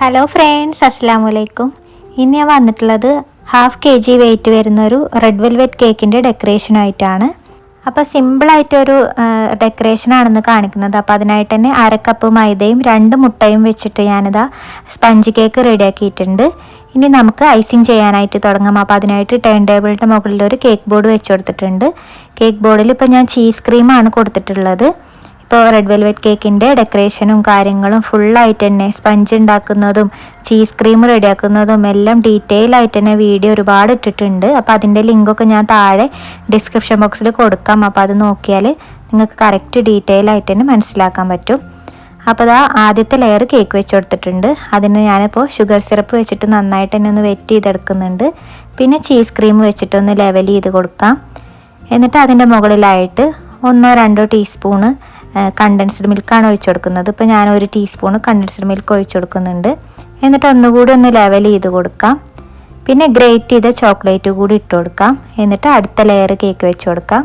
Hello friends, അസ്സലാമു അലൈക്കും. ഇന്ന് ഞാൻ വന്നിട്ടുള്ളത് ½ kg വെയിറ്റ് വരുന്നൊരു റെഡ് വെൽവെറ്റ് കേക്കിൻ്റെ ഡെക്കറേഷനായിട്ടാണ്. അപ്പോൾ സിമ്പിളായിട്ടൊരു ഡെക്കറേഷനാണെന്ന് കാണിക്കുന്നത്. അപ്പോൾ അതിനായിട്ട് തന്നെ 1/2 കപ്പ് മൈദയും 2 മുട്ടയും വെച്ചിട്ട് ഞാനിതാ സ്പഞ്ച് കേക്ക് റെഡിയാക്കിയിട്ടുണ്ട്. ഇനി നമുക്ക് ഐസിങ് ചെയ്യാനായിട്ട് തുടങ്ങാം. അപ്പോൾ അതിനായിട്ട് ടേൺ ടേബിളിൻ്റെ മുകളിൽ ഒരു കേക്ക് ബോർഡ് വെച്ച് കൊടുത്തിട്ടുണ്ട്. കേക്ക് ബോർഡിൽ ഇപ്പോൾ ഞാൻ ചീസ് ക്രീമാണ് കൊടുത്തിട്ടുള്ളത്. ഇപ്പോൾ റെഡ് വെൽവെറ്റ് കേക്കിൻ്റെ ഡെക്കറേഷനും കാര്യങ്ങളും ഫുള്ളായിട്ട് തന്നെ സ്പഞ്ച് ഉണ്ടാക്കുന്നതും ചീസ് ക്രീം റെഡിയാക്കുന്നതും എല്ലാം ഡീറ്റെയിൽ ആയിട്ട് തന്നെ വീഡിയോ ഒരുപാട് ഇട്ടിട്ടുണ്ട്. അപ്പോൾ അതിൻ്റെ ലിങ്കൊക്കെ ഞാൻ താഴെ ഡിസ്ക്രിപ്ഷൻ ബോക്സിൽ കൊടുക്കാം. അപ്പോൾ അത് നോക്കിയാൽ നിങ്ങൾക്ക് കറക്റ്റ് ഡീറ്റെയിൽ ആയിട്ട് തന്നെ മനസ്സിലാക്കാൻ പറ്റും. അപ്പോൾ അതാ ആദ്യത്തെ ലെയർ കേക്ക് വെച്ച് കൊടുത്തിട്ടുണ്ട്. അതിന് ഞാനിപ്പോൾ ഷുഗർ സിറപ്പ് വെച്ചിട്ട് നന്നായിട്ട് തന്നെ ഒന്ന് വെറ്റ് ചെയ്തെടുക്കുന്നുണ്ട്. പിന്നെ ചീസ് ക്രീം വെച്ചിട്ടൊന്ന് ലെവൽ ചെയ്ത് കൊടുക്കാം. എന്നിട്ട് അതിൻ്റെ മുകളിലായിട്ട് 1-2 ടീസ്പൂണ് കണ്ടൻസ്ഡ് മിൽക്കാണ് ഒഴിച്ചു കൊടുക്കുന്നത്. ഇപ്പോൾ ഞാൻ 1 ടീസ്പൂണ് കണ്ടൻസ്ഡ് മിൽക്ക് ഒഴിച്ചു കൊടുക്കുന്നുണ്ട്. എന്നിട്ട് ഒന്നുകൂടി ഒന്ന് ലെവൽ ചെയ്ത് കൊടുക്കാം. പിന്നെ ഗ്രേറ്റ് ചെയ്ത ചോക്ലേറ്റ് കൂടി ഇട്ട് കൊടുക്കാം. എന്നിട്ട് അടുത്ത ലെയർ കേക്ക് വെച്ച് കൊടുക്കാം.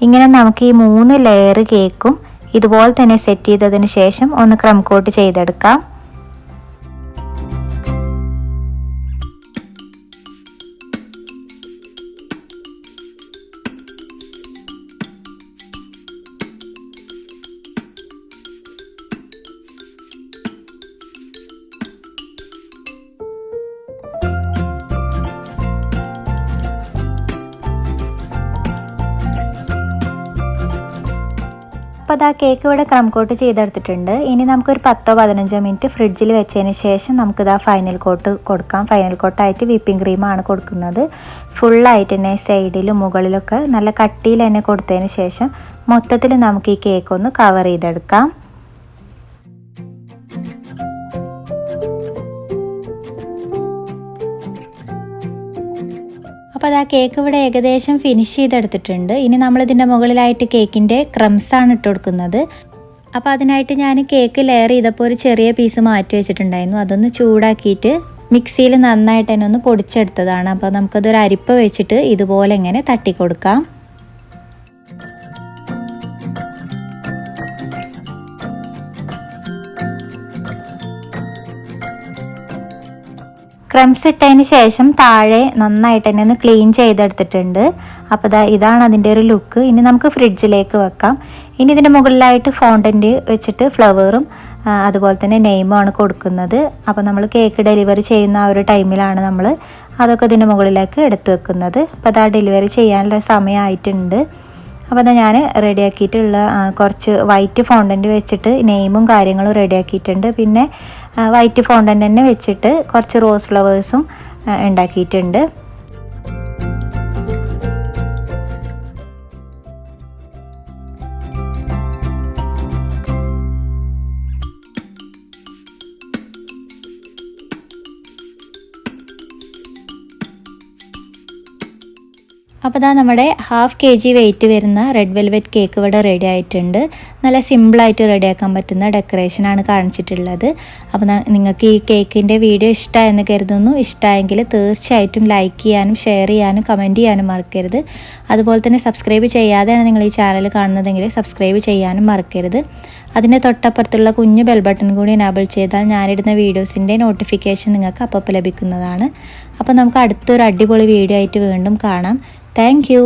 ഇങ്ങനെ നമുക്ക് ഈ 3 ലെയർ കേക്കും ഇതുപോലെ തന്നെ സെറ്റ് ചെയ്തതിന് ശേഷം ഒന്ന് ക്രം കോട്ട് ചെയ്തെടുക്കാം. അപ്പോൾ ആ കേക്ക് ഇവിടെ ക്രം കോട്ട് ചെയ്തെടുത്തിട്ടുണ്ട്. ഇനി നമുക്കൊരു 10-15 മിനിറ്റ് ഫ്രിഡ്ജിൽ വെച്ചതിന് ശേഷം നമുക്കിതാ ഫൈനൽ കോട്ട് കൊടുക്കാം. ഫൈനൽ കോട്ടായിട്ട് വിപ്പിംഗ് ക്രീമാണ് കൊടുക്കുന്നത്. ഫുള്ളായിട്ട് തന്നെ സൈഡിലും മുകളിലൊക്കെ നല്ല കട്ടിയിൽ തന്നെ കൊടുത്തതിന് ശേഷം മൊത്തത്തിൽ നമുക്ക് ഈ കേക്ക് ഒന്ന് കവർ ചെയ്തെടുക്കാം. അപ്പോൾ ആ കേക്ക് ഇവിടെ ഏകദേശം ഫിനിഷ് ചെയ്തെടുത്തിട്ടുണ്ട്. ഇനി നമ്മളിതിൻ്റെ മുകളിലായിട്ട് കേക്കിൻ്റെ ക്രംസാണ് ഇട്ട് കൊടുക്കുന്നത്. അപ്പോൾ അതിനായിട്ട് ഞാൻ കേക്ക് ലെയർ ചെയ്തപ്പോൾ ഒരു ചെറിയ പീസ് മാറ്റി വെച്ചിട്ടുണ്ടായിരുന്നു. അതൊന്ന് ചൂടാക്കിയിട്ട് മിക്സിയിൽ നന്നായിട്ട് തന്നെ ഒന്ന് പൊടിച്ചെടുത്തതാണ്. അപ്പോൾ നമുക്കതൊരു അരിപ്പ വെച്ചിട്ട് ഇതുപോലെ ഇങ്ങനെ തട്ടി കൊടുക്കാം. ക്രംസ് ഇട്ടതിന് ശേഷം താഴെ നന്നായിട്ട് തന്നെ ഒന്ന് ക്ലീൻ ചെയ്തെടുത്തിട്ടുണ്ട്. അപ്പോൾ ഇതാണ് അതിൻ്റെ ഒരു ലുക്ക്. ഇനി നമുക്ക് ഫ്രിഡ്ജിലേക്ക് വെക്കാം. ഇനി ഇതിൻ്റെ മുകളിലായിട്ട് ഫോണ്ടൻറ്റ് വെച്ചിട്ട് ഫ്ലവറും അതുപോലെ തന്നെ നെയിമുമാണ് കൊടുക്കുന്നത്. അപ്പോൾ നമ്മൾ കേക്ക് ഡെലിവറി ചെയ്യുന്ന ആ ഒരു ടൈമിലാണ് നമ്മൾ അതൊക്കെ ഇതിൻ്റെ മുകളിലേക്ക് എടുത്ത് വെക്കുന്നത്. അപ്പോൾ ഡെലിവറി ചെയ്യാനുള്ള സമയമായിട്ടുണ്ട്. അപ്പോൾ ഞാൻ റെഡിയാക്കിയിട്ടുള്ള കുറച്ച് വൈറ്റ് ഫോണ്ടൻറ്റ് വെച്ചിട്ട് നെയിമും കാര്യങ്ങളും റെഡിയാക്കിയിട്ടുണ്ട്. പിന്നെ വൈറ്റ് ഫോണ്ടൻറ്റ് തന്നെ വെച്ചിട്ട് കുറച്ച് റോസ് ഫ്ലവേഴ്സും ഉണ്ടാക്കിയിട്ടുണ്ട്. അപ്പോൾ നമ്മുടെ ½ kg വെയിറ്റ് വരുന്ന റെഡ് വെൽവെറ്റ് കേക്ക് ഇവിടെ റെഡി ആയിട്ടുണ്ട്. നല്ല സിമ്പിളായിട്ട് റെഡിയാക്കാൻ പറ്റുന്ന ഡെക്കറേഷനാണ് കാണിച്ചിട്ടുള്ളത്. അപ്പോൾ നിങ്ങൾക്ക് ഈ കേക്കിൻ്റെ വീഡിയോ ഇഷ്ടമായെന്ന് കരുതുന്നു. ഇഷ്ടമായെങ്കിൽ തീർച്ചയായിട്ടും ലൈക്ക് ചെയ്യാനും ഷെയർ ചെയ്യാനും കമൻറ്റ് ചെയ്യാനും മറക്കരുത്. അതുപോലെ തന്നെ സബ്സ്ക്രൈബ് ചെയ്യാതെയാണ് നിങ്ങൾ ഈ ചാനൽ കാണുന്നതെങ്കിൽ സബ്സ്ക്രൈബ് ചെയ്യാനും മറക്കരുത്. അതിൻ്റെ തൊട്ടപ്പുറത്തുള്ള കുഞ്ഞു ബെൽ ബട്ടൺ കൂടി എനാബിൾ ചെയ്താൽ ഞാനിടുന്ന വീഡിയോസിൻ്റെ നോട്ടിഫിക്കേഷൻ നിങ്ങൾക്ക് അപ്പോൾ ലഭിക്കുന്നതാണ്. അപ്പോൾ നമുക്ക് അടുത്തൊരു അടിപൊളി വീഡിയോ ആയിട്ട് വീണ്ടും കാണാം. Thank you.